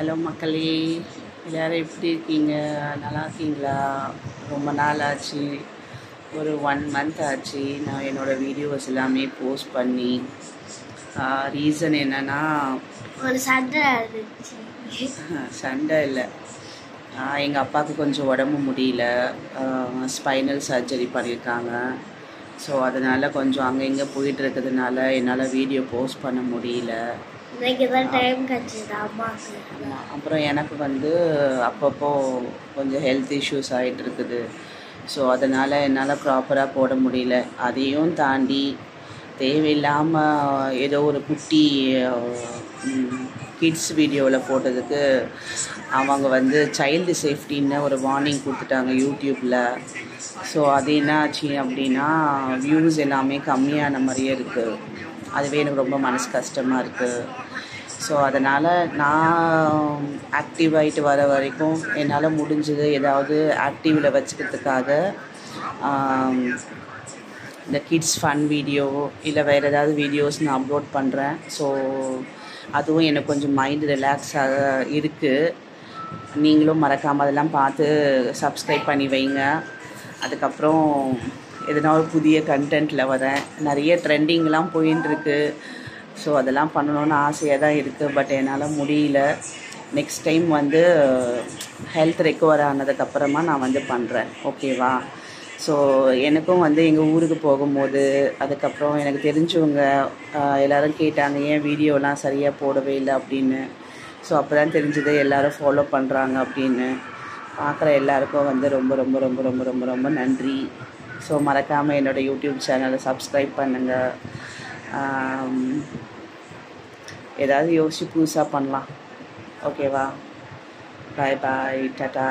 Hello மக்களே, எல்லோரும் எப்படி இருக்கீங்க? நல்லா இருக்கீங்களா? ரொம்ப நாள் ஆச்சு, ஒரு 1 மந்த் ஆச்சு நான் என்னோடய வீடியோஸ் எல்லாமே போஸ்ட் பண்ணி. ரீசன் என்னென்னா, ஒரு சண்டை இருந்துச்சு. சண்டை இல்லை, எங்கள் அப்பாவுக்கு கொஞ்சம் உடம்பு முடியல, ஸ்பைனல் சர்ஜரி பண்ணியிருக்காங்க. ஸோ அதனால் கொஞ்சம் அங்கே இங்கே போயிட்டு இருக்கிறதுனால என்னால் வீடியோ போஸ்ட் பண்ண முடியல. அப்புறம் எனக்கு வந்து அப்பப்போ கொஞ்சம் ஹெல்த் இஷ்யூஸ் ஆகிட்டு இருக்குது. ஸோ அதனால் என்னால் ப்ராப்பராக போட முடியல. அதையும் தாண்டி தேவையில்லாமல் ஏதோ ஒரு குட்டி கிட்ஸ் வீடியோவில் போட்டதுக்கு அவங்க வந்து சைல்டு சேஃப்டின்னு ஒரு வார்னிங் கொடுத்துட்டாங்க யூடியூப்பில். ஸோ அது என்ன ஆச்சு அப்படின்னா, வியூஸ் எல்லாமே கம்மியான மாதிரியே இருக்குது. அதுவே எனக்கு ரொம்ப மனசு கஷ்டமாக இருக்குது. ஸோ அதனால் நான் ஆக்டிவ் ஆகிட்டு வர வரைக்கும் என்னால் முடிஞ்சது ஏதாவது ஆக்டிவில் வச்சுக்கிறதுக்காக இந்த கிட்ஸ் ஃபன் வீடியோ இல்லை வேறு ஏதாவது வீடியோஸ் நான் அப்லோட் பண்ணுறேன். ஸோ அதுவும் எனக்கு கொஞ்சம் மைண்ட் ரிலாக்ஸாக இருக்குது. நீங்களும் மறக்காமல் அதெல்லாம் பார்த்து சப்ஸ்கிரைப் பண்ணி வைங்க. அதுக்கப்புறம் எதனா ஒரு புதிய கண்டென்ட்டில் வரேன். நிறைய ட்ரெண்டிங்லாம் போயின்ட்டுருக்கு. ஸோ அதெல்லாம் பண்ணணுன்னு ஆசையாக தான் இருக்குது. பட் என்னால் முடியல. நெக்ஸ்ட் டைம் வந்து ஹெல்த் ரெக்கவர் ஆனதுக்கப்புறமா நான் வந்து பண்ணுறேன், ஓகேவா? ஸோ எனக்கும் வந்து எங்கள் ஊருக்கு போகும்போது, அதுக்கப்புறம் எனக்கு தெரிஞ்சவங்க எல்லோரும் கேட்டாங்க, ஏன் வீடியோலாம் சரியாக போடவே இல்லை அப்படின்னு. ஸோ அப்போ தான் தெரிஞ்சது எல்லோரும் ஃபாலோ பண்ணுறாங்க அப்படின்னு. பார்க்குற எல்லாருக்கும் வந்து ரொம்ப ரொம்ப ரொம்ப ரொம்ப ரொம்ப ரொம்ப நன்றி. ஸோ மறக்காமல் என்னோடய யூடியூப் சேனலை சப்ஸ்கிரைப் பண்ணுங்கள். ஏதாவது யோசிச்சு புதுசாக பண்ணலாம், ஓகேவா? பாய் பாய், டாட்டா.